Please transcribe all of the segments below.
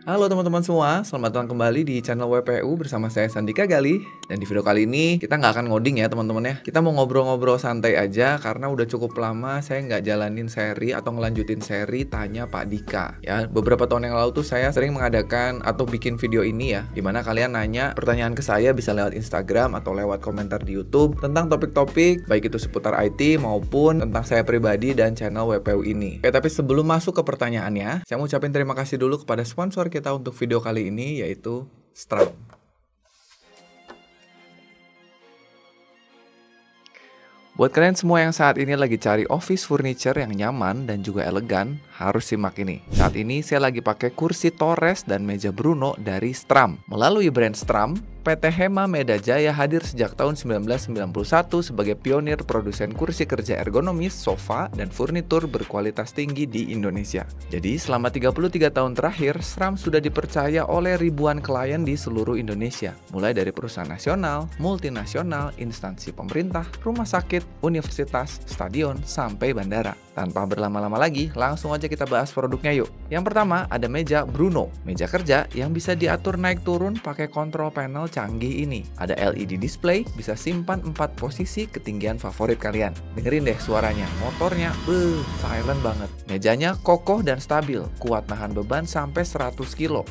Halo teman-teman semua, selamat datang kembali di channel WPU bersama saya Sandika Gali. Dan di video kali ini kita nggak akan ngoding ya teman-teman ya. Kita mau ngobrol-ngobrol santai aja karena udah cukup lama saya nggak jalanin seri atau ngelanjutin seri Tanya Pak Dika. Ya, beberapa tahun yang lalu tuh saya sering mengadakan atau bikin video ini ya, dimana kalian nanya pertanyaan ke saya bisa lewat Instagram atau lewat komentar di YouTube tentang topik-topik baik itu seputar IT maupun tentang saya pribadi dan channel WPU ini. Oke, tapi sebelum masuk ke pertanyaannya, saya mau ucapin terima kasih dulu kepada sponsor kita untuk video kali ini, yaitu Stram. Buat kalian semua yang saat ini lagi cari office furniture yang nyaman dan juga elegan, harus simak ini. Saat ini saya lagi pakai kursi Torres dan meja Bruno dari Stram. Melalui brand Stram, PT Hema Meda Jaya hadir sejak tahun 1991 sebagai pionir produsen kursi kerja ergonomis, sofa, dan furnitur berkualitas tinggi di Indonesia. Jadi selama 33 tahun terakhir, Stram sudah dipercaya oleh ribuan klien di seluruh Indonesia. Mulai dari perusahaan nasional, multinasional, instansi pemerintah, rumah sakit, universitas, stadion, sampai bandara. Tanpa berlama-lama lagi, langsung aja kita bahas produknya yuk. Yang pertama ada meja Bruno, meja kerja yang bisa diatur naik turun pakai kontrol panel canggih ini. Ada LED display, bisa simpan 4 posisi ketinggian favorit kalian. Dengerin deh suaranya, motornya, silent banget. Mejanya kokoh dan stabil, kuat nahan beban sampai 100 kilo.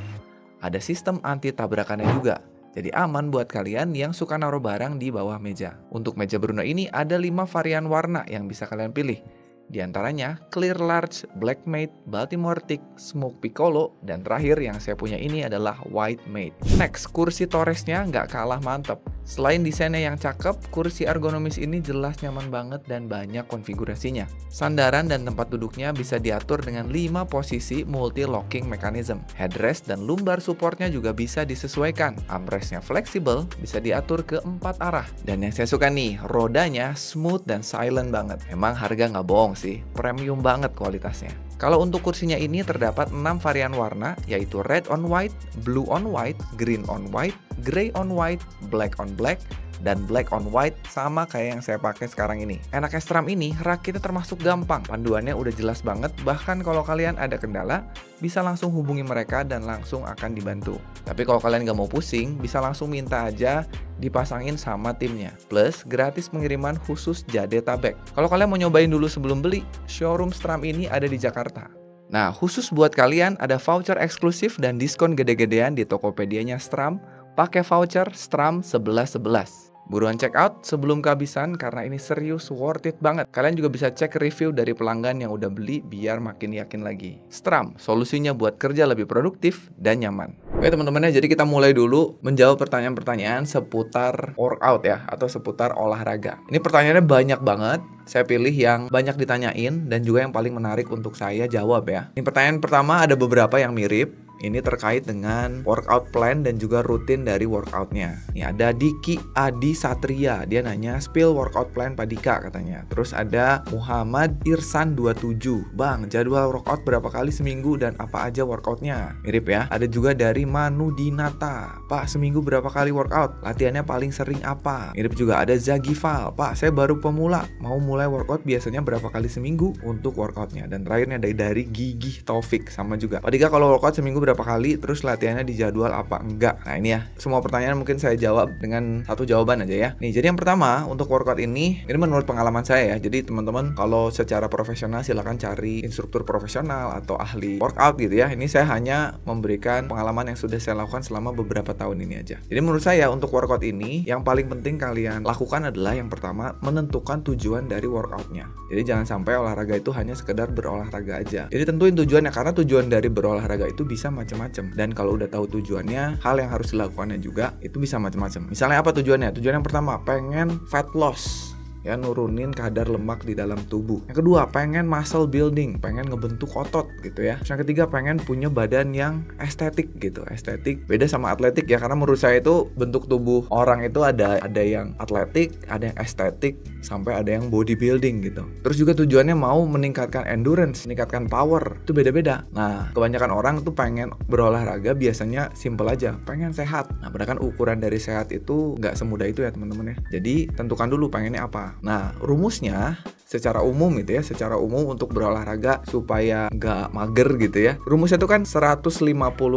Ada sistem anti tabrakannya juga. Jadi aman buat kalian yang suka naruh barang di bawah meja. Untuk meja Bruno ini ada 5 varian warna yang bisa kalian pilih. Di antaranya Clear Large, Black Matte, Baltimore Teak, Smoke Piccolo, dan terakhir yang saya punya ini adalah White Matte. Next, kursi Torresnya nggak kalah mantep. Selain desainnya yang cakep, kursi ergonomis ini jelas nyaman banget dan banyak konfigurasinya. Sandaran dan tempat duduknya bisa diatur dengan 5 posisi multi-locking mechanism. Headrest dan lumbar supportnya juga bisa disesuaikan. Armrestnya fleksibel, bisa diatur ke 4 arah. Dan yang saya suka nih, rodanya smooth dan silent banget. Emang harga nggak bohong sih, premium banget kualitasnya. Kalau untuk kursinya ini terdapat 6 varian warna, yaitu red on white, blue on white, green on white, gray on white, black on black, dan black on white, sama kayak yang saya pakai sekarang ini. Enaknya Stram ini, rakitnya termasuk gampang, panduannya udah jelas banget, bahkan kalau kalian ada kendala, bisa langsung hubungi mereka dan langsung akan dibantu. Tapi kalau kalian nggak mau pusing, bisa langsung minta aja dipasangin sama timnya. Plus, gratis pengiriman khusus Jadetabek. Kalau kalian mau nyobain dulu sebelum beli, showroom Stram ini ada di Jakarta. Nah, khusus buat kalian ada voucher eksklusif dan diskon gede-gedean di Tokopedia-nya Stram. Pakai voucher Stram 1111. Buruan check out sebelum kehabisan karena ini serius worth it banget. Kalian juga bisa cek review dari pelanggan yang udah beli biar makin yakin lagi. Stram, solusinya buat kerja lebih produktif dan nyaman. Oke teman-teman ya, jadi kita mulai dulu menjawab pertanyaan-pertanyaan seputar workout ya, atau seputar olahraga. Ini pertanyaannya banyak banget. Saya pilih yang banyak ditanyain dan juga yang paling menarik untuk saya jawab ya. Ini pertanyaan pertama ada beberapa yang mirip. Ini terkait dengan workout plan dan juga rutin dari workoutnya. Ini ada Diki Adi Satria, dia nanya spill workout plan Pak Dika katanya. Terus ada Muhammad Irsan 27, Bang jadwal workout berapa kali seminggu dan apa aja workoutnya? Mirip ya. Ada juga dari Manu Dinata, Pak seminggu berapa kali workout? Latihannya paling sering apa? Mirip juga ada Zagival, Pak saya baru pemula, mau mulai workout biasanya berapa kali seminggu untuk workoutnya? Dan terakhirnya dari Gigih Taufik, sama juga Pak Dika kalau workout seminggu berapa kali, terus latihannya di jadwal apa enggak? Nah ini ya, semua pertanyaan mungkin saya jawab dengan satu jawaban aja ya. Nih, jadi yang pertama untuk workout ini menurut pengalaman saya ya. Jadi teman-teman kalau secara profesional silahkan cari instruktur profesional atau ahli workout gitu ya. Ini saya hanya memberikan pengalaman yang sudah saya lakukan selama beberapa tahun ini aja. Jadi menurut saya untuk workout ini yang paling penting kalian lakukan adalah yang pertama menentukan tujuan dari workoutnya. Jadi jangan sampai olahraga itu hanya sekedar berolahraga aja. Jadi tentuin tujuannya, karena tujuan dari berolahraga itu bisa macam-macam. Dan kalau udah tahu tujuannya, hal yang harus dilakukannya juga itu bisa macam-macam. Misalnya apa tujuannya? Tujuan yang pertama, pengen fat loss, ya nurunin kadar lemak di dalam tubuh. Yang kedua, pengen muscle building, pengen ngebentuk otot gitu ya. Terus yang ketiga, pengen punya badan yang estetik gitu. Estetik beda sama atletik ya, karena menurut saya itu bentuk tubuh orang itu ada yang atletik, ada yang estetik, sampai ada yang bodybuilding gitu. Terus juga tujuannya mau meningkatkan endurance, meningkatkan power, itu beda-beda. Nah, kebanyakan orang tuh pengen berolahraga biasanya simple aja, pengen sehat. Nah, padahal kan ukuran dari sehat itu nggak semudah itu ya teman-teman ya. Jadi tentukan dulu pengennya apa. Nah, rumusnya secara umum gitu ya, secara umum untuk berolahraga supaya nggak mager gitu ya. Rumusnya itu kan 150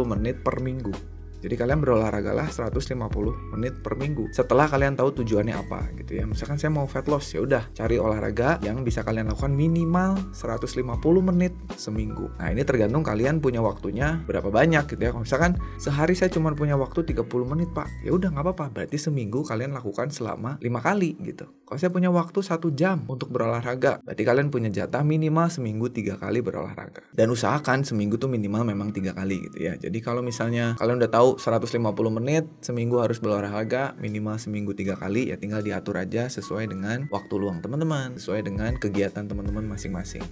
menit per minggu. Jadi kalian berolahragalah 150 menit per minggu. Setelah kalian tahu tujuannya apa gitu ya. Misalkan saya mau fat loss, ya udah cari olahraga yang bisa kalian lakukan minimal 150 menit seminggu. Nah, ini tergantung kalian punya waktunya berapa banyak gitu ya. Kalau misalkan sehari saya cuma punya waktu 30 menit, Pak. Ya udah nggak apa-apa. Berarti seminggu kalian lakukan selama 5 kali gitu. Kalau saya punya waktu 1 jam untuk berolahraga, berarti kalian punya jatah minimal seminggu 3 kali berolahraga. Dan usahakan seminggu tuh minimal memang 3 kali gitu ya. Jadi kalau misalnya kalian udah tahu 150 menit seminggu harus berolahraga minimal seminggu 3 kali, ya tinggal diatur aja sesuai dengan waktu luang teman-teman, sesuai dengan kegiatan teman-teman masing-masing.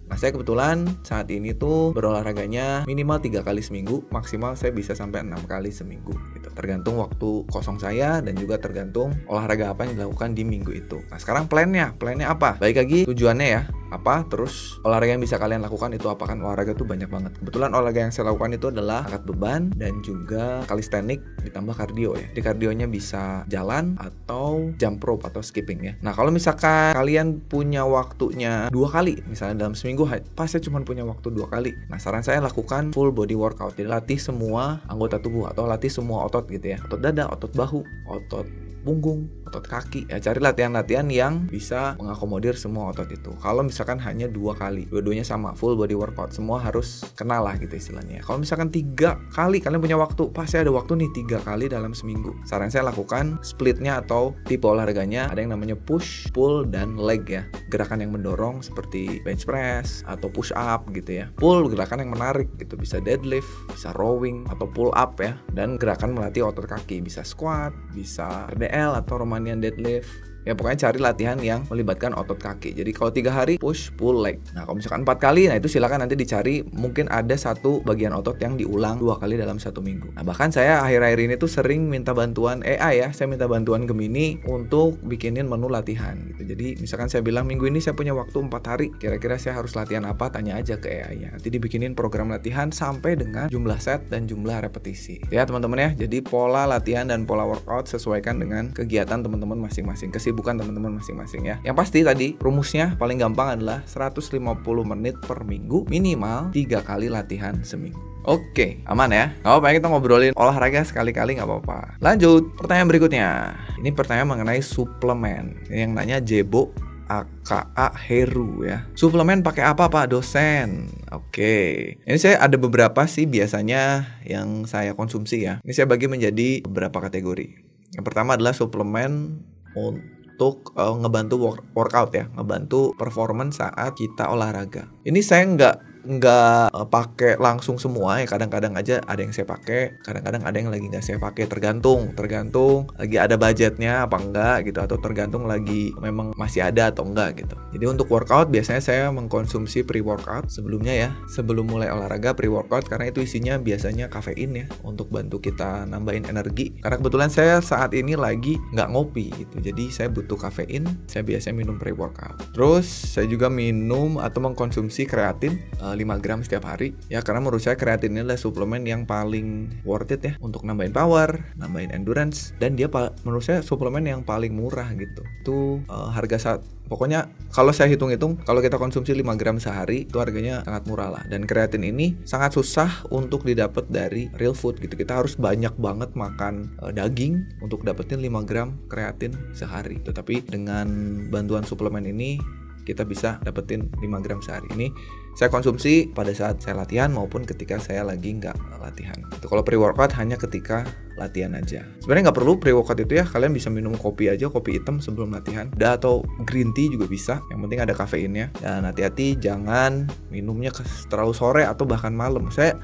Nah, saya kebetulan saat ini tuh berolahraganya minimal 3 kali seminggu, maksimal saya bisa sampai 6 kali seminggu gitu. Tergantung waktu kosong saya dan juga tergantung olahraga apa yang dilakukan di minggu itu. Nah, sekarang plannya apa? Baik lagi tujuannya ya, apa, terus olahraga yang bisa kalian lakukan itu apa, kan olahraga tuh banyak banget. Kebetulan olahraga yang saya lakukan itu adalah angkat beban dan juga calisthenics ditambah kardio ya. Di kardionya bisa jalan atau jump rope atau skipping ya. Nah, kalau misalkan kalian punya waktunya 2 kali, misalnya dalam seminggu pas saya cuma punya waktu 2 kali. Nah, saran saya lakukan full body workout. Jadi latih semua anggota tubuh atau latih semua otot gitu ya. Otot dada, otot bahu, otot punggung, otot kaki. Ya, cari latihan-latihan yang bisa mengakomodir semua otot itu. Kalau misalkan hanya 2 kali, dua-duanya sama, full body workout, semua harus kena lah gitu istilahnya. Kalau misalkan 3 kali kalian punya waktu, pas saya ada waktu nih 3 kali dalam seminggu, saran saya lakukan splitnya atau tipe olahraganya ada yang namanya push, pull, dan leg ya. Gerakan yang mendorong seperti bench press atau push up gitu ya. Pull, gerakan yang menarik gitu, bisa deadlift, bisa rowing atau pull up ya. Dan gerakan melatih otot kaki, bisa squat, bisa RDL atau Romanian deadlift. Ya pokoknya cari latihan yang melibatkan otot kaki. Jadi kalau 3 hari push, pull, leg. Nah kalau misalkan 4 kali, nah itu silakan nanti dicari mungkin ada satu bagian otot yang diulang 2 kali dalam 1 minggu. Nah bahkan saya akhir-akhir ini tuh sering minta bantuan AI ya. Saya minta bantuan Gemini untuk bikinin menu latihan gitu. Jadi misalkan saya bilang minggu ini saya punya waktu 4 hari, kira-kira saya harus latihan apa, tanya aja ke AI-nya. Nanti dibikinin program latihan sampai dengan jumlah set dan jumlah repetisi. Ya teman-teman ya, jadi pola latihan dan pola workout sesuaikan dengan kegiatan teman-teman masing-masing, bukan teman-teman masing-masing ya. Yang pasti tadi rumusnya paling gampang adalah 150 menit per minggu, minimal 3 kali latihan seminggu. Oke, aman ya? Gak apa-apa, kita ngobrolin olahraga sekali-kali gak apa-apa. Lanjut, pertanyaan berikutnya. Ini pertanyaan mengenai suplemen. Yang nanya Jebo AKA Heru ya. Suplemen pakai apa Pak dosen? Oke. Ini saya ada beberapa sih biasanya yang saya konsumsi ya. Ini saya bagi menjadi beberapa kategori. Yang pertama adalah suplemen untuk ngebantu workout ya, ngebantu performance saat kita olahraga. Ini saya nggak pakai langsung semua ya, kadang-kadang aja ada yang saya pakai, kadang-kadang ada yang lagi nggak saya pakai, tergantung lagi ada budgetnya apa enggak gitu, atau tergantung lagi memang masih ada atau enggak gitu. Jadi untuk workout biasanya saya mengkonsumsi pre-workout sebelumnya ya, sebelum mulai olahraga pre-workout, karena itu isinya biasanya kafein ya, untuk bantu kita nambahin energi. Karena kebetulan saya saat ini lagi nggak ngopi gitu, jadi saya butuh kafein, saya biasanya minum pre-workout. Terus saya juga minum atau mengkonsumsi kreatin 5 gram setiap hari ya, karena menurut saya kreatin ini adalah suplemen yang paling worth it ya, untuk nambahin power, nambahin endurance, dan dia menurut saya suplemen yang paling murah gitu. Itu harga pokoknya kalau saya hitung-hitung, kalau kita konsumsi 5 gram sehari itu harganya sangat murah lah. Dan kreatin ini sangat susah untuk didapat dari real food gitu. Kita harus banyak banget makan daging untuk dapetin 5 gram kreatin sehari. Tapi dengan bantuan suplemen ini kita bisa dapetin 5 gram sehari. Ini saya konsumsi pada saat saya latihan maupun ketika saya lagi nggak latihan. Itu kalau pre-workout hanya ketika latihan aja. Sebenarnya nggak perlu pre-workout itu ya, kalian bisa minum kopi aja, kopi hitam sebelum latihan. Atau green tea juga bisa, yang penting ada kafeinnya. Dan hati-hati jangan minumnya terlalu sore atau bahkan malam. Saya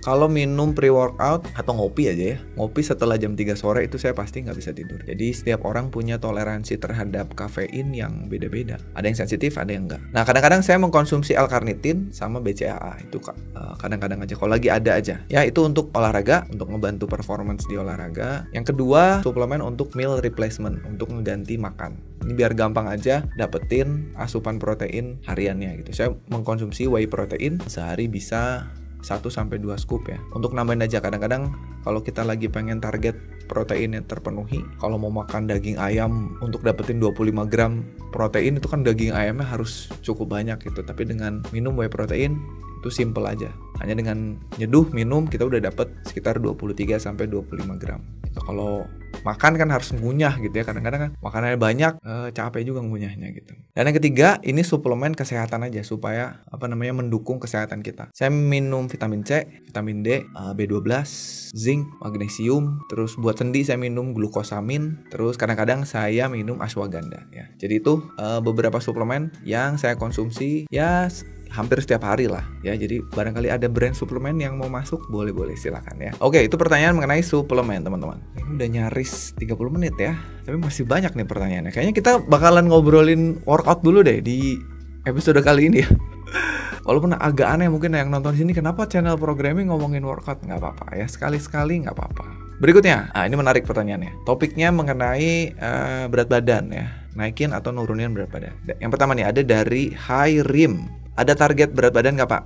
Kalau minum pre-workout atau ngopi aja ya, ngopi setelah jam 3 sore itu saya pasti nggak bisa tidur. Jadi setiap orang punya toleransi terhadap kafein yang beda-beda. Ada yang sensitif, ada yang enggak. Nah kadang-kadang saya mengkonsumsi L-karnitin sama BCAA itu kadang-kadang aja, kalau lagi ada aja. Ya itu untuk olahraga, untuk ngebantu performance di olahraga. Yang kedua, suplemen untuk meal replacement, untuk mengganti makan. Ini biar gampang aja dapetin asupan protein hariannya gitu. Saya mengkonsumsi whey protein sehari bisa 1-2 scoop ya. Untuk nambahin aja, kadang-kadang kalau kita lagi pengen target proteinnya terpenuhi, kalau mau makan daging ayam untuk dapetin 25 gram protein, itu kan daging ayamnya harus cukup banyak gitu. Tapi dengan minum whey protein itu simple aja. Hanya dengan nyeduh minum kita udah dapet sekitar 23-25 gram. Gitu. Kalau makan kan harus ngunyah gitu ya, kadang-kadang kan makanannya banyak, capek juga ngunyahnya gitu. Dan yang ketiga, ini suplemen kesehatan aja supaya mendukung kesehatan kita. Saya minum vitamin C, vitamin D, B12, zinc, magnesium, terus buat sendi saya minum glukosamin, terus kadang-kadang saya minum ashwagandha ya. Jadi itu beberapa suplemen yang saya konsumsi ya hampir setiap hari lah ya. Jadi barangkali ada brand suplemen yang mau masuk, boleh silakan ya. Oke, itu pertanyaan mengenai suplemen teman-teman. Ini udah nyaris 30 menit ya, tapi masih banyak nih pertanyaannya. Kayaknya kita bakalan ngobrolin workout dulu deh di episode kali ini ya. Walaupun agak aneh mungkin yang nonton sini, kenapa channel programming ngomongin workout? Nggak apa-apa ya, sekali-sekali nggak apa-apa. Berikutnya, ini menarik pertanyaannya. Topiknya mengenai berat badan ya, naikin atau nurunin berat badan. Yang pertama nih ada dari High Rim. Ada target berat badan nggak Pak?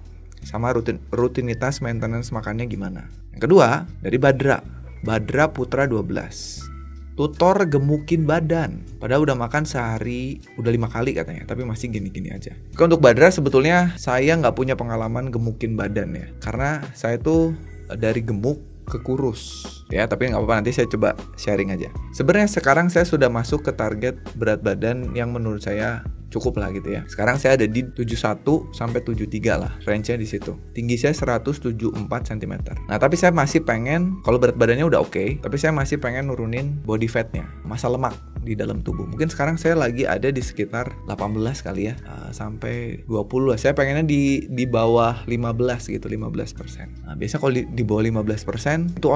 Sama rutinitas maintenance makannya gimana? Yang kedua, dari Badra Putra 12. Tutor gemukin badan. Padahal udah makan sehari, udah 5 kali katanya, tapi masih gini-gini aja. Untuk Badra sebetulnya saya nggak punya pengalaman gemukin badan ya. Karena saya tuh dari gemuk ke kurus ya, tapi nggak apa-apa, nanti saya coba sharing aja. Sebenarnya sekarang saya sudah masuk ke target berat badan yang menurut saya cukup lah gitu ya. Sekarang saya ada di 71 sampai 73 lah, range-nya di situ. Tinggi saya 174 cm. Nah, tapi saya masih pengen, kalau berat badannya udah oke, tapi saya masih pengen nurunin body fat-nya, massa lemak di dalam tubuh. Mungkin sekarang saya lagi ada di sekitar 18 kali ya, sampai 20 lah. Saya pengennya di bawah 15 gitu, 15%. Nah, biasanya kalau di bawah 15% itu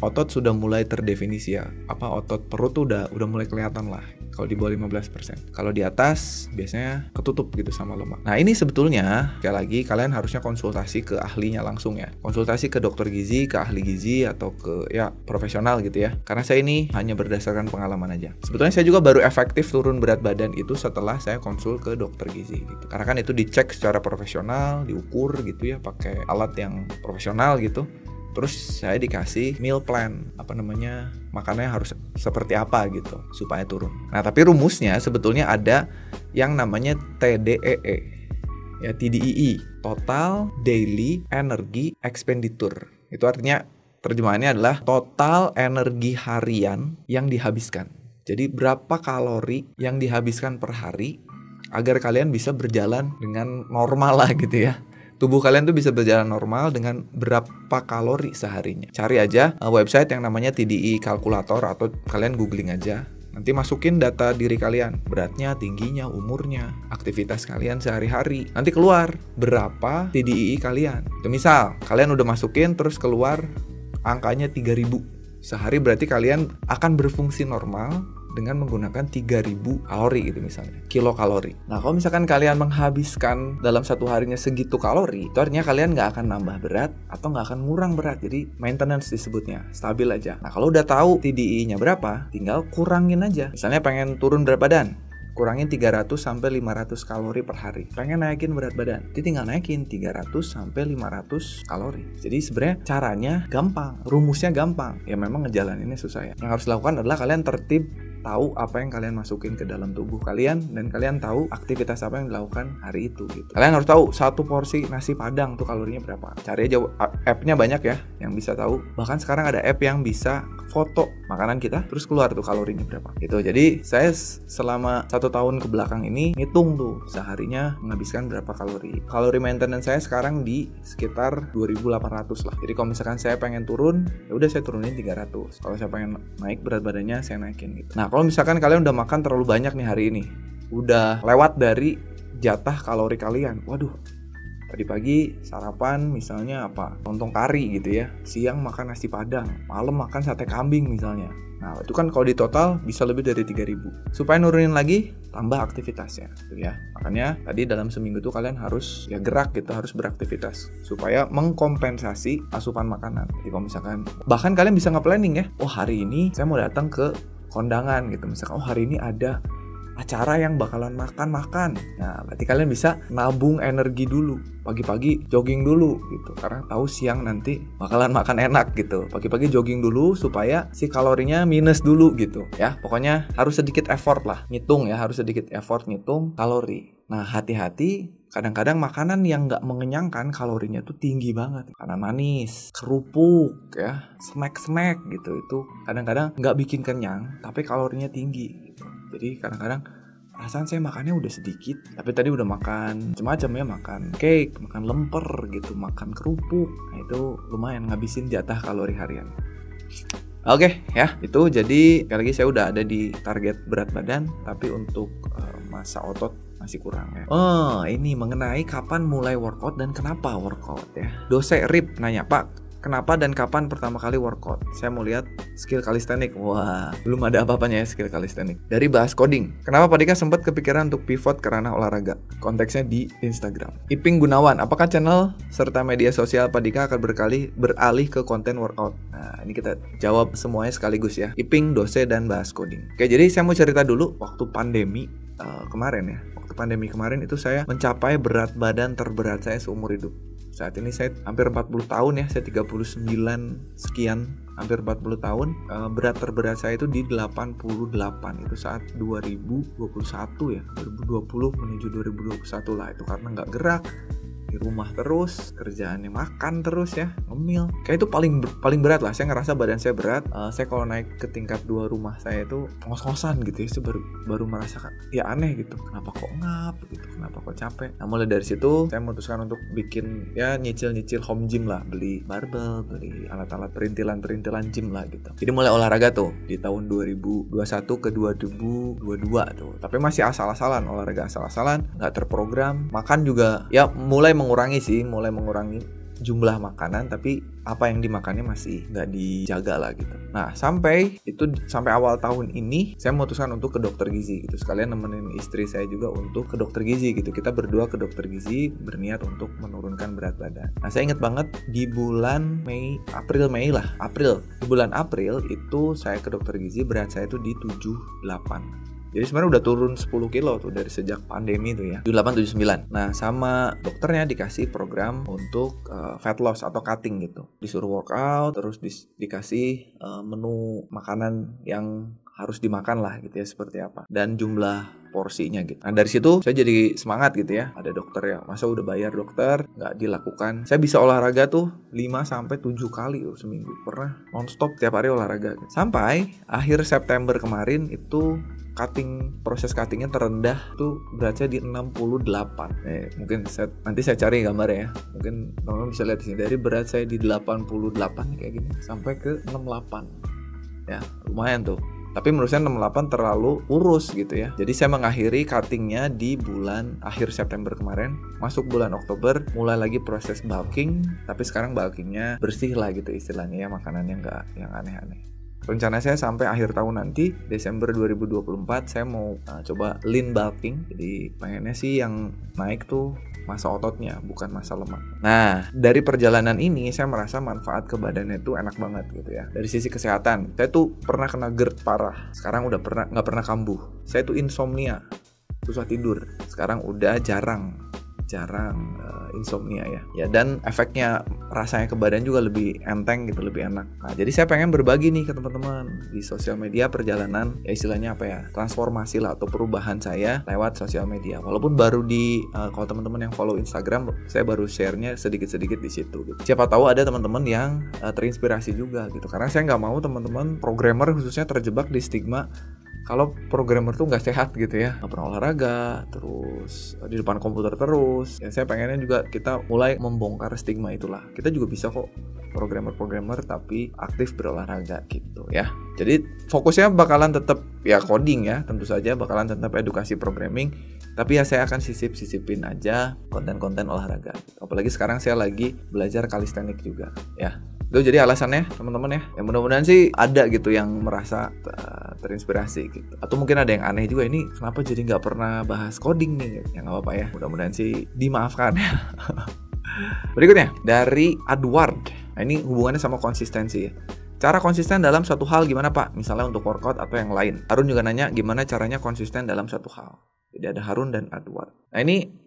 otot sudah mulai terdefinisi ya. Otot perut tuh udah mulai kelihatan lah. Kalau di bawah 15%. Kalau di atas biasanya ketutup gitu sama lemak. Nah, ini sebetulnya sekali lagi kalian harusnya konsultasi ke ahlinya langsung ya. Konsultasi ke dokter gizi, ke ahli gizi, atau ke profesional gitu ya. Karena saya ini hanya berdasarkan pengalaman aja. Sebetulnya saya juga baru efektif turun berat badan itu setelah saya konsul ke dokter gizi gitu. Karena kan itu dicek secara profesional, diukur gitu ya, pakai alat yang profesional gitu. Terus saya dikasih meal plan, makanannya harus seperti apa gitu supaya turun. Nah, tapi rumusnya sebetulnya ada yang namanya TDEE ya, TDEE, Total Daily Energy Expenditure. Itu artinya terjemahannya adalah total energi harian yang dihabiskan. Jadi berapa kalori yang dihabiskan per hari agar kalian bisa berjalan dengan normal lah gitu ya. Tubuh kalian tuh bisa berjalan normal dengan berapa kalori seharinya. Cari aja website yang namanya TDEE Calculator, atau kalian googling aja. Nanti masukin data diri kalian, beratnya, tingginya, umurnya, aktivitas kalian sehari-hari. Nanti keluar berapa TDEE kalian. Itu misal kalian udah masukin terus keluar angkanya 3000 sehari, berarti kalian akan berfungsi normal dengan menggunakan 3000 kalori gitu misalnya, kilokalori. Nah, kalau misalkan kalian menghabiskan dalam satu harinya segitu kalori, itu artinya kalian nggak akan nambah berat atau nggak akan ngurang berat. Jadi maintenance disebutnya, stabil aja. Nah, kalau udah tahu TDI-nya berapa, tinggal kurangin aja. Misalnya pengen turun berat badan, kurangin 300 sampai 500 kalori per hari. Pengen naikin berat badan, jadi tinggal naikin 300 sampai 500 kalori. Jadi sebenarnya caranya gampang, rumusnya gampang. Ya memang ngejalaninnya susah ya. Yang harus dilakukan adalah kalian tertib, tahu apa yang kalian masukin ke dalam tubuh kalian, dan kalian tahu aktivitas apa yang dilakukan hari itu gitu. Kalian harus tahu satu porsi nasi padang tuh kalorinya berapa. Cari aja, app-nya banyak ya yang bisa tahu. Bahkan sekarang ada app yang bisa foto makanan kita terus keluar tuh kalorinya berapa gitu. Jadi saya selama 1 tahun ke belakang ini ngitung tuh seharinya menghabiskan berapa kalori. Kalori maintenance saya sekarang di sekitar 2800 lah. Jadi kalau misalkan saya pengen turun, ya udah saya turunin 300. Kalau saya pengen naik berat badannya, saya naikin gitu. Nah, kalau misalkan kalian udah makan terlalu banyak nih hari ini, udah lewat dari jatah kalori kalian, waduh, Tadi pagi sarapan misalnya apa? Lontong kari gitu ya. Siang makan nasi padang, malam makan sate kambing misalnya. Nah, itu kan kalau di total bisa lebih dari 3.000. Supaya nurunin lagi, tambah aktivitasnya gitu ya. Makanya tadi dalam seminggu tuh kalian harus ya gerak gitu, harus beraktivitas supaya mengkompensasi asupan makanan. Jadi kalau misalkan bahkan kalian bisa nge-planning ya. Oh, hari ini saya mau datang ke kondangan gitu. Misalkan oh hari ini ada acara yang bakalan makan. Nah, berarti kalian bisa nabung energi dulu. Pagi-pagi jogging dulu gitu. Karena tahu siang nanti bakalan makan enak gitu. Pagi-pagi jogging dulu supaya si kalorinya minus dulu gitu. Ya, pokoknya harus sedikit effort lah. Ngitung ya, harus sedikit effort ngitung kalori. Nah, hati-hati. Kadang-kadang makanan yang nggak mengenyangkan kalorinya tuh tinggi banget. Makanan manis, kerupuk ya, snack-snack gitu. Itu kadang-kadang nggak bikin kenyang, tapi kalorinya tinggi gitu. Jadi kadang-kadang perasaan saya makannya udah sedikit, tapi tadi udah makan macam-macam ya, makan cake, makan lemper gitu, makan kerupuk. Nah, itu lumayan ngabisin jatah kalori harian. Oke ya, itu jadi sekali lagi saya udah ada di target berat badan, tapi untuk massa otot masih kurang ya. Oh, ini mengenai kapan mulai workout dan kenapa workout ya. Dose Rip nanya, Pak, kenapa dan kapan pertama kali workout? Saya mau lihat skill kalistenik. Wah, belum ada apa-apanya ya skill kalistenik. Dari bahas coding, kenapa Pak Dika sempat kepikiran untuk pivot ke ranah olahraga? Konteksnya di Instagram. Iping Gunawan, apakah channel serta media sosial Pak Dika akan beralih ke konten workout? Nah, ini kita jawab semuanya sekaligus ya. Iping, Dose, dan bahas coding. Oke, jadi saya mau cerita dulu waktu pandemi kemarin ya. Waktu pandemi kemarin itu saya mencapai berat badan terberat saya seumur hidup. Saat ini saya hampir 40 tahun ya, saya 39 sekian, hampir 40 tahun. Berat terberat saya itu di 88, itu saat 2021 ya, 2020 menuju 2021 lah. Itu karena nggak gerak, di rumah terus, kerjaannya makan terus ya, ngemil. Kayak itu paling berat lah, saya ngerasa badan saya berat. Saya kalau naik ke tingkat 2 rumah saya itu ngos-ngosan gitu ya, saya baru merasakan ya aneh gitu, kenapa kok ngap gitu, kenapa kok capek. Nah, mulai dari situ saya memutuskan untuk bikin ya nyicil home gym lah, beli barbel, beli alat-alat perintilan gym lah gitu. Jadi mulai olahraga tuh di tahun 2021 ke 2022 tuh, tapi masih asal-asalan, olahraga asal-asalan, nggak terprogram. Makan juga ya mulai mengurangi jumlah makanan, tapi apa yang dimakannya masih nggak dijaga lah gitu. Nah, sampai awal tahun ini saya memutuskan untuk ke dokter gizi gitu, sekalian nemenin istri saya juga untuk ke dokter gizi gitu. Kita berdua ke dokter gizi berniat untuk menurunkan berat badan. Nah, saya ingat banget di bulan April di bulan April itu saya ke dokter gizi, berat saya itu di 78. Jadi sebenarnya udah turun 10 kilo tuh dari sejak pandemi tuh ya, 78-79. Nah, sama dokternya dikasih program untuk fat loss atau cutting gitu. Disuruh workout, terus dikasih menu makanan yang harus dimakan lah gitu ya, seperti apa. Dan jumlah porsinya gitu. Nah, dari situ saya jadi semangat gitu ya. Ada dokter ya, masa udah bayar dokter, nggak dilakukan. Saya bisa olahraga tuh 5-7 kali tuh seminggu. Pernah non-stop tiap hari olahraga gitu. Sampai akhir September kemarin itu proses cuttingnya terendah tuh berat saya di 68. Mungkin nanti saya cari gambar ya. Mungkin teman-teman bisa lihat di sini, dari berat saya di 88 kayak gini sampai ke 68. Ya, lumayan tuh. Tapi menurut saya 68 terlalu kurus gitu ya. Jadi saya mengakhiri cuttingnya di bulan akhir September kemarin. Masuk bulan Oktober mulai lagi proses bulking. Tapi sekarang bulkingnya bersih lah gitu istilahnya ya, makanannya nggak yang aneh-aneh. Rencana saya sampai akhir tahun nanti, Desember 2024, saya mau coba lean bulking. Jadi pengennya sih yang naik tuh massa ototnya, bukan massa lemak. Nah, dari perjalanan ini saya merasa manfaat ke badannya tuh enak banget gitu ya. Dari sisi kesehatan, saya tuh pernah kena GERD parah. Sekarang udah nggak pernah kambuh. Saya tuh insomnia, susah tidur. Sekarang udah jarang insomnia ya, dan efeknya rasanya ke badan juga lebih enteng gitu, lebih enak. Nah, jadi saya pengen berbagi nih ke teman-teman di sosial media perjalanan ya, istilahnya apa ya, transformasi lah atau perubahan saya lewat sosial media. Walaupun baru kalau teman-teman yang follow Instagram, saya baru share-nya sedikit-sedikit di situ gitu. Siapa tahu ada teman-teman yang terinspirasi juga gitu, karena saya nggak mau teman-teman programmer khususnya terjebak di stigma kalau programmer tuh nggak sehat gitu ya, nggak pernah olahraga, terus di depan komputer terus. Ya saya pengennya juga kita mulai membongkar stigma itulah. Kita juga bisa kok programmer tapi aktif berolahraga gitu ya. Jadi fokusnya bakalan tetap ya coding ya, tentu saja bakalan tetap edukasi programming. Tapi ya saya akan sisipin aja konten-konten olahraga. Apalagi sekarang saya lagi belajar kalistenik juga ya. Itu jadi alasannya teman-teman ya. Yang mudah-mudahan sih ada gitu yang merasa terinspirasi gitu. Atau mungkin ada yang aneh juga, ini kenapa jadi nggak pernah bahas coding nih? Ya nggak apa-apa ya. Mudah-mudahan sih dimaafkan ya. Berikutnya dari Edward. Nah ini hubungannya sama konsistensi ya. Cara konsisten dalam suatu hal gimana Pak? Misalnya untuk workout atau yang lain. Harun juga nanya gimana caranya konsisten dalam suatu hal. Jadi ada Harun dan Edward. Nah ini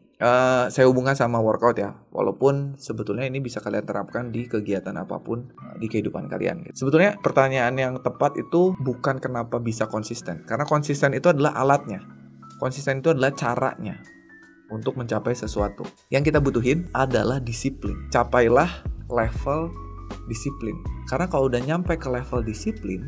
saya hubungkan sama workout ya, walaupun sebetulnya ini bisa kalian terapkan di kegiatan apapun di kehidupan kalian. Sebetulnya pertanyaan yang tepat itu bukan kenapa bisa konsisten, karena konsisten itu adalah alatnya, konsisten itu adalah caranya untuk mencapai sesuatu. Yang kita butuhin adalah disiplin. Capailah level disiplin, karena kalau udah nyampe ke level disiplin,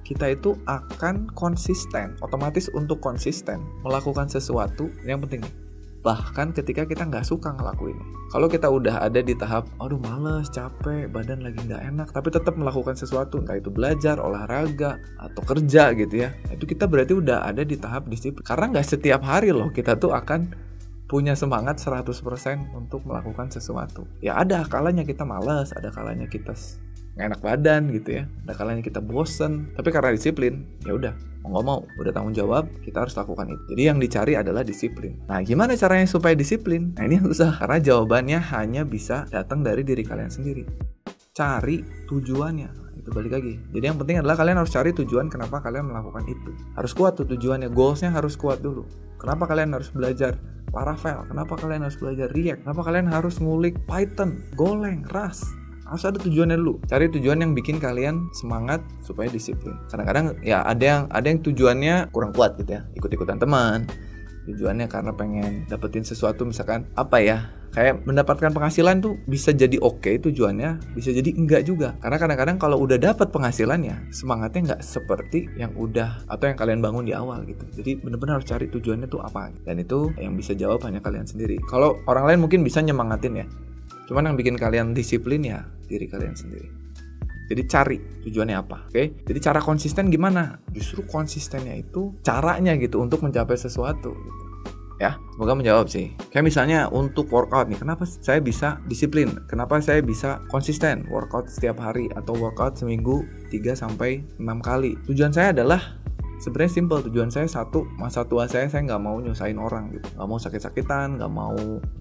kita itu akan konsisten. Otomatis untuk konsisten melakukan sesuatu yang penting nih, bahkan ketika kita nggak suka ngelakuin. Kalau kita udah ada di tahap, aduh males, capek, badan lagi nggak enak, tapi tetap melakukan sesuatu, entah itu belajar, olahraga, atau kerja gitu ya, itu kita berarti udah ada di tahap disiplin. Karena nggak setiap hari loh kita tuh akan punya semangat 100% untuk melakukan sesuatu. Ya ada kalanya kita malas, ada kalanya kita nggak enak badan gitu ya, ada kalanya kita bosen, tapi karena disiplin, ya udah mau nggak mau, udah tanggung jawab, kita harus lakukan itu. Jadi yang dicari adalah disiplin. Nah gimana caranya supaya disiplin? Nah ini yang susah, karena jawabannya hanya bisa datang dari diri kalian sendiri. Cari tujuannya, itu balik lagi. Jadi yang penting adalah kalian harus cari tujuan kenapa kalian melakukan itu. Harus kuat tuh tujuannya, goalsnya harus kuat dulu. Kenapa kalian harus belajar Laravel? Kenapa kalian harus belajar React? Kenapa kalian harus ngulik Python, Golang, Rust? Harus ada tujuannya dulu. Cari tujuan yang bikin kalian semangat supaya disiplin. Kadang-kadang ya ada yang tujuannya kurang kuat gitu ya, ikut-ikutan teman. Tujuannya karena pengen dapetin sesuatu, misalkan apa ya, kayak mendapatkan penghasilan tuh bisa jadi oke tujuannya, bisa jadi enggak juga. Karena kadang-kadang kalau udah dapat penghasilannya, semangatnya nggak seperti yang udah atau yang kalian bangun di awal gitu. Jadi benar-benar harus cari tujuannya tuh apa. Dan itu yang bisa jawab hanya kalian sendiri. Kalau orang lain mungkin bisa nyemangatin ya, cuman yang bikin kalian disiplin ya diri kalian sendiri. Jadi cari tujuannya apa, oke? Jadi cara konsisten gimana? Justru konsistennya itu caranya gitu untuk mencapai sesuatu gitu. Ya, semoga menjawab sih. Kayak misalnya untuk workout nih, kenapa saya bisa disiplin? Kenapa saya bisa konsisten workout setiap hari atau workout seminggu 3-6 kali? Tujuan saya adalah sebenarnya simple. Tujuan saya satu, masa tua saya nggak mau nyusahin orang gitu, nggak mau sakit-sakitan, nggak mau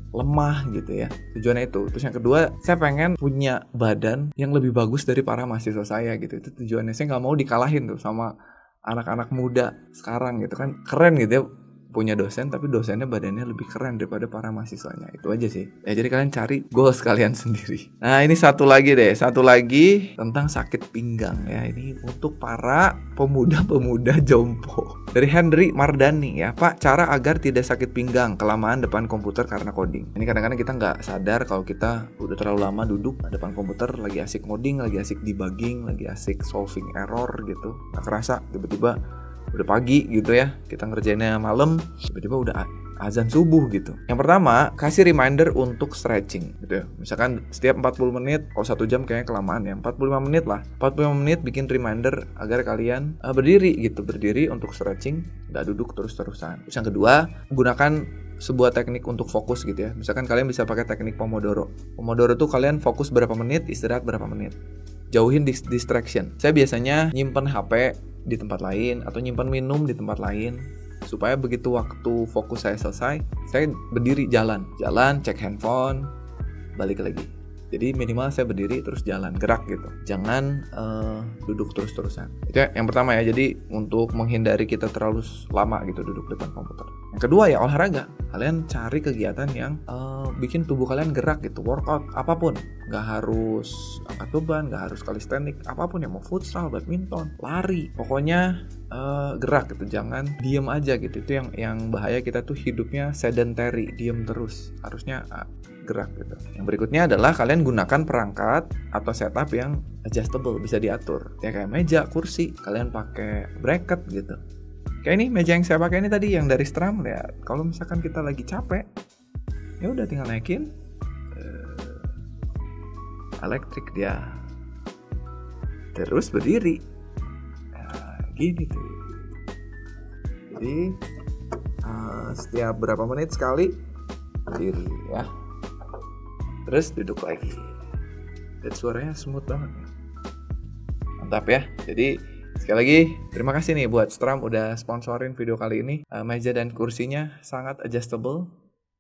lemah gitu ya. Tujuannya itu. Terus yang kedua, saya pengen punya badan yang lebih bagus dari para mahasiswa saya gitu. Itu tujuannya. Saya nggak mau dikalahin tuh sama anak-anak muda sekarang gitu kan. Keren gitu ya, punya dosen tapi dosennya badannya lebih keren daripada para mahasiswanya. Itu aja sih ya. Jadi kalian cari goals kalian sendiri. Nah ini satu lagi tentang sakit pinggang ya. Ini untuk para pemuda-pemuda jompo. Dari Henry Mardani ya, Pak, cara agar tidak sakit pinggang kelamaan depan komputer karena coding. Ini kadang-kadang kita nggak sadar kalau kita udah terlalu lama duduk depan komputer, lagi asik coding, lagi asik debugging, lagi asik solving error gitu. Nggak kerasa tiba-tiba udah pagi gitu ya, kita ngerjainnya malam, tiba-tiba udah azan subuh gitu. Yang pertama, kasih reminder untuk stretching gitu ya. Misalkan setiap 40 menit, kalau 1 jam kayaknya kelamaan ya, 45 menit lah. 45 menit bikin reminder agar kalian berdiri untuk stretching, nggak duduk terus-terusan. Terus yang kedua, gunakan sebuah teknik untuk fokus gitu ya. Misalkan kalian bisa pakai teknik Pomodoro. Pomodoro tuh kalian fokus berapa menit, istirahat berapa menit. Jauhin distraction. Saya biasanya nyimpen HP di tempat lain atau nyimpan minum di tempat lain supaya begitu waktu fokus saya selesai, saya berdiri jalan, cek handphone, balik lagi. Jadi minimal saya berdiri terus jalan, gerak gitu. Jangan duduk terus-terusan. Itu yang pertama ya. Jadi untuk menghindari kita terlalu lama gitu duduk depan komputer. Yang kedua ya olahraga. Kalian cari kegiatan yang bikin tubuh kalian gerak gitu. Workout apapun. Gak harus angkat beban, gak harus calisthenics, apapun ya. Mau futsal, badminton, lari. Pokoknya gerak gitu. Jangan diem aja gitu. Itu yang bahaya, kita tuh hidupnya sedentary, diem terus. Harusnya gerak gitu. Yang berikutnya adalah kalian gunakan perangkat atau setup yang adjustable, bisa diatur. Ya kayak meja, kursi, kalian pakai bracket gitu. Kayak ini meja yang saya pakai ini tadi yang dari Stram. Lihat, kalau misalkan kita lagi capek, ya udah tinggal naikin. Elektrik dia. Terus berdiri. Nah, gini tuh. Jadi setiap berapa menit sekali berdiri ya. Terus duduk lagi. Dan suaranya smooth banget. Mantap ya. Jadi sekali lagi terima kasih nih buat Stram udah sponsorin video kali ini. Meja dan kursinya sangat adjustable.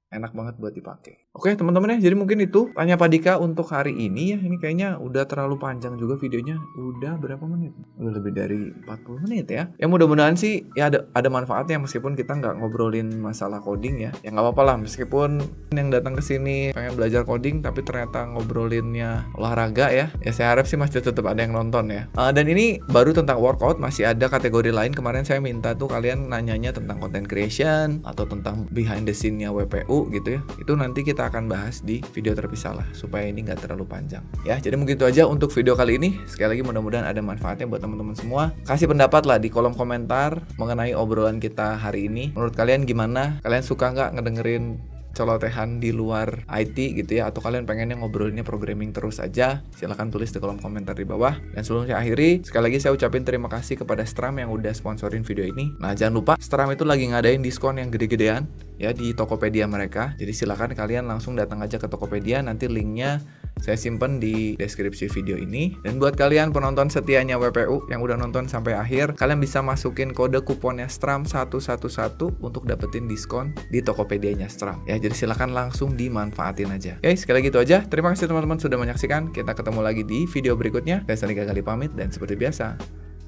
Enak banget buat dipakai. Oke teman-teman ya, jadi mungkin itu tanya Pak Dika untuk hari ini ya. Ini kayaknya udah terlalu panjang juga videonya. Udah berapa menit? Udah lebih dari 40 menit ya. Ya mudah-mudahan sih ya ada manfaatnya meskipun kita nggak ngobrolin masalah coding ya. Ya nggak apa-apa lah meskipun yang datang ke sini pengen belajar coding tapi ternyata ngobrolinnya olahraga ya. Ya saya harap sih masih tetap ada yang nonton ya. Dan ini baru tentang workout, masih ada kategori lain. Kemarin saya minta tuh kalian nanyanya tentang content creation atau tentang behind the scene-nya WPU gitu ya. Itu nanti kita akan bahas di video terpisah lah supaya ini nggak terlalu panjang ya. Jadi mungkin itu aja untuk video kali ini. Sekali lagi mudah-mudahan ada manfaatnya buat teman-teman semua. Kasih pendapat lah di kolom komentar mengenai obrolan kita hari ini. Menurut kalian gimana? Kalian suka nggak ngedengerin celotehan di luar IT gitu ya, atau kalian pengennya ngobrolinnya programming terus aja? Silahkan tulis di kolom komentar di bawah. Dan sebelum saya akhiri, sekali lagi saya ucapin terima kasih kepada Stram yang udah sponsorin video ini. Nah jangan lupa Stram itu lagi ngadain diskon yang gede-gedean ya di Tokopedia mereka. Jadi silakan kalian langsung datang aja ke Tokopedia, nanti linknya saya simpen di deskripsi video ini. Dan buat kalian penonton setianya WPU yang udah nonton sampai akhir, kalian bisa masukin kode kuponnya STRAM111 untuk dapetin diskon di Tokopedia-nya Stram ya. Jadi silakan langsung dimanfaatin aja. Oke, sekali lagi itu aja. Terima kasih teman-teman sudah menyaksikan. Kita ketemu lagi di video berikutnya. Saya Sandi Gagali pamit dan seperti biasa,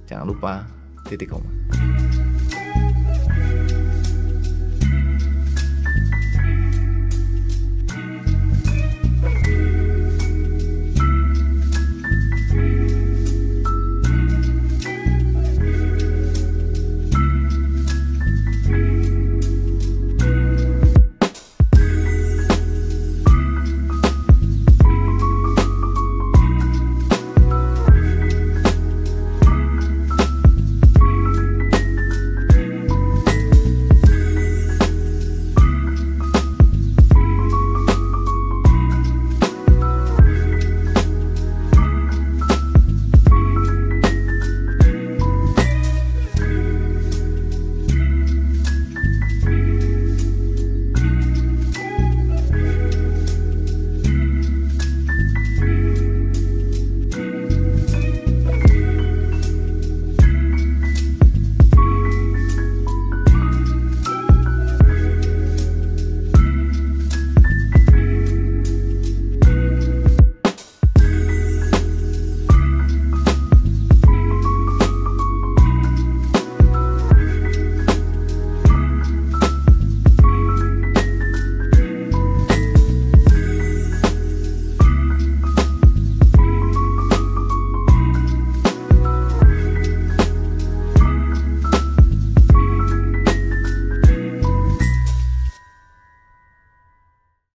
jangan lupa titik koma.